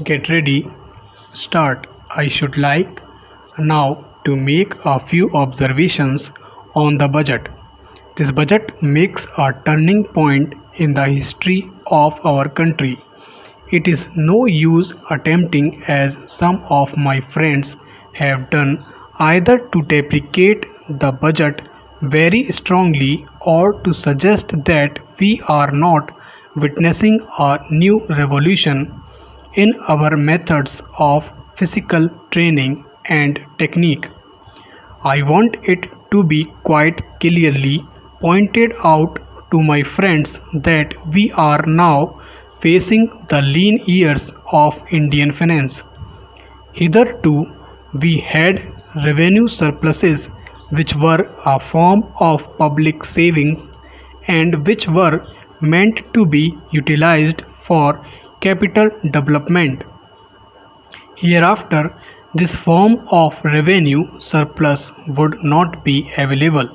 Get ready, start. I should like now to make a few observations on the budget. This budget makes a turning point in the history of our country. It is no use attempting, as some of my friends have done, either to deprecate the budget very strongly or to suggest that we are not witnessing a new revolution in our methods of physical training and technique. I want it to be quite clearly pointed out to my friends that we are now facing the lean years of Indian finance. Hitherto, we had revenue surpluses which were a form of public savings and which were meant to be utilized for capital development. Hereafter, this form of revenue surplus would not be available.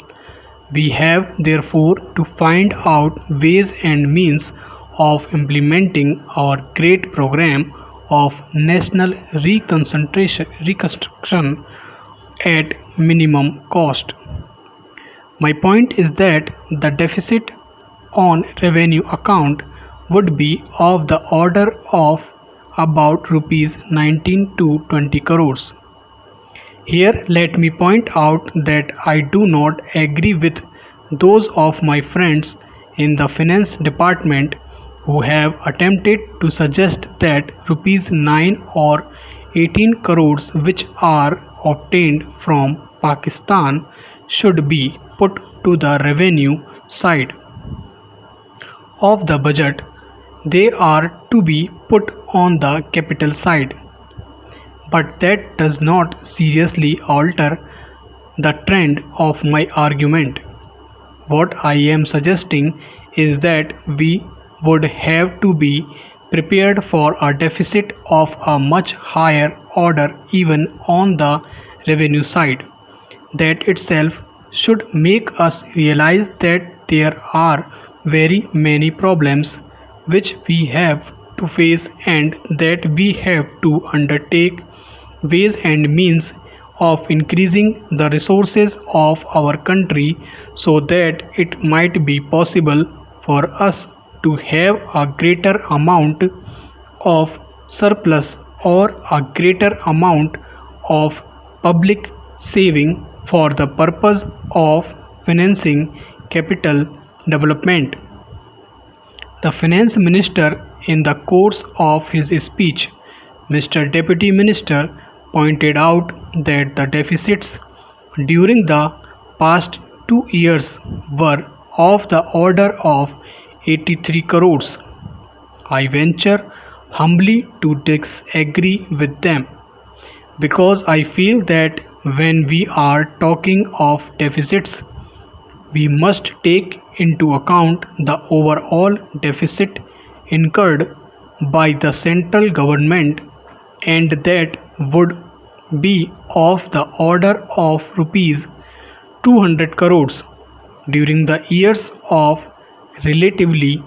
We have therefore to find out ways and means of implementing our great program of national reconstruction at minimum cost. My point is that the deficit on revenue account would be of the order of about rupees 19 to 20 crores. Here let me point out that I do not agree with those of my friends in the finance department who have attempted to suggest that rupees 9 or 18 crores which are obtained from Pakistan should be put to the revenue side of the budget. They are to be put on the capital side. But that does not seriously alter the trend of my argument. What I am suggesting is that we would have to be prepared for a deficit of a much higher order even on the revenue side. That itself should make us realize that there are very many problems which we have to face and that we have to undertake ways and means of increasing the resources of our country so that it might be possible for us to have a greater amount of surplus or a greater amount of public saving for the purpose of financing capital development. The finance minister, in the course of his speech, Mr. Deputy Minister, pointed out that the deficits during the past 2 years were of the order of 83 crores. I venture humbly to disagree with them because I feel that when we are talking of deficits, we must take into account the overall deficit incurred by the central government, and that would be of the order of rupees 200 crores. During the years of relatively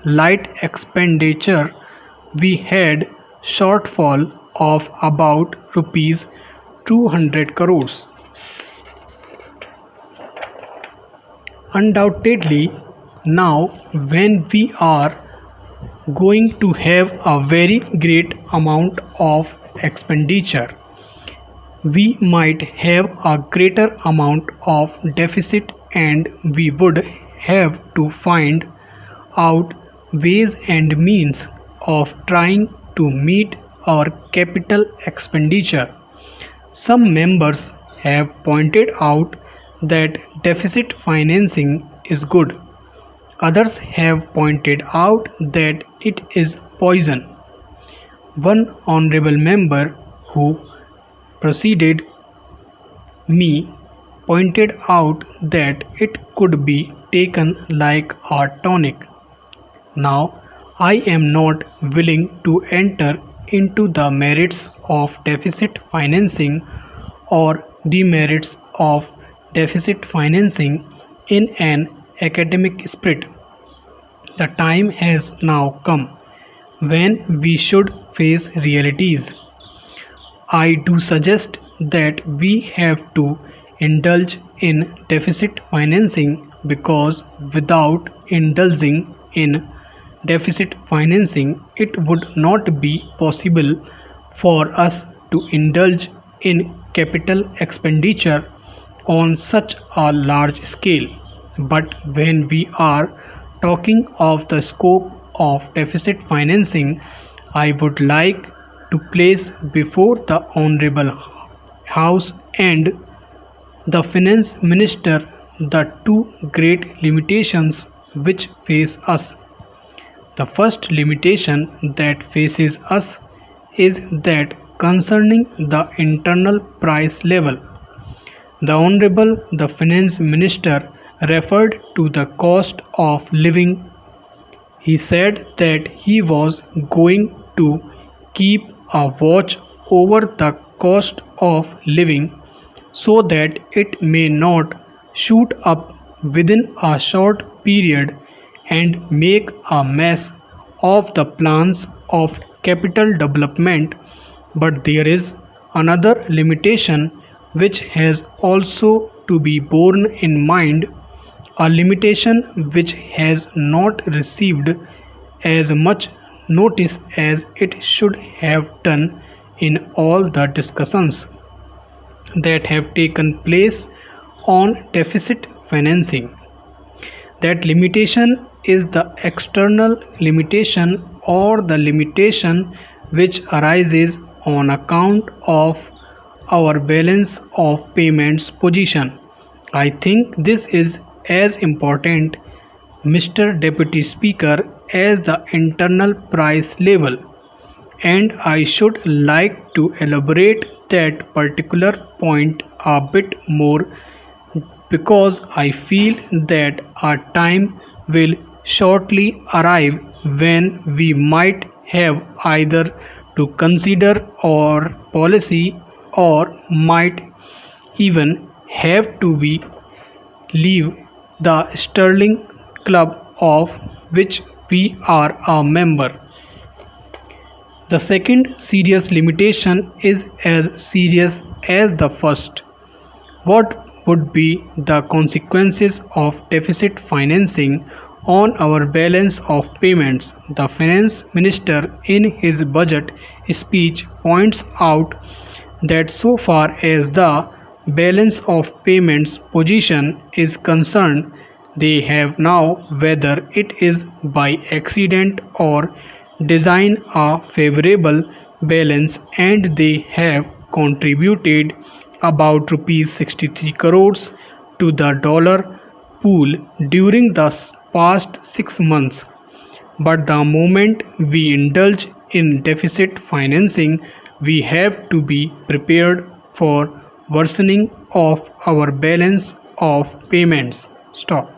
light expenditure, we had shortfall of about rupees 200 crores. Undoubtedly, now when we are going to have a very great amount of expenditure, we might have a greater amount of deficit and we would have to find out ways and means of trying to meet our capital expenditure. Some members have pointed out that deficit financing is good. Others have pointed out that it is poison. One honorable member who preceded me pointed out that it could be taken like a tonic. Now, I am not willing to enter into the merits of deficit financing or demerits of deficit financing in an academic spirit. The time has now come when we should face realities. I do suggest that we have to indulge in deficit financing because without indulging in deficit financing, it would not be possible for us to indulge in capital expenditure on such a large scale. But when we are talking of the scope of deficit financing, I would like to place before the Honorable House and the Finance Minister the two great limitations which face us. The first limitation that faces us is that concerning the internal price level. The Honorable the Finance Minister referred to the cost of living. He said that he was going to keep a watch over the cost of living so that it may not shoot up within a short period and make a mess of the plans of capital development. But there is another limitation which has also to be borne in mind, a limitation which has not received as much notice as it should have done in all the discussions that have taken place on deficit financing. That limitation is the external limitation or the limitation which arises on account of our balance of payments position. I think this is as important, Mr. Deputy Speaker, as the internal price level, and I should like to elaborate that particular point a bit more because I feel that a time will shortly arrive when we might have either to consider our policy or might even have to be leave the Sterling Club of which we are a member. The second serious limitation is as serious as the first. What would be the consequences of deficit financing on our balance of payments? The Finance Minister in his budget speech points out that so far as the balance of payments position is concerned, they have now, whether it is by accident or design, a favorable balance, and they have contributed about rupees 63 crores to the dollar pool during the past 6 months. But the moment we indulge in deficit financing, we have to be prepared for worsening of our balance of payments. Stop.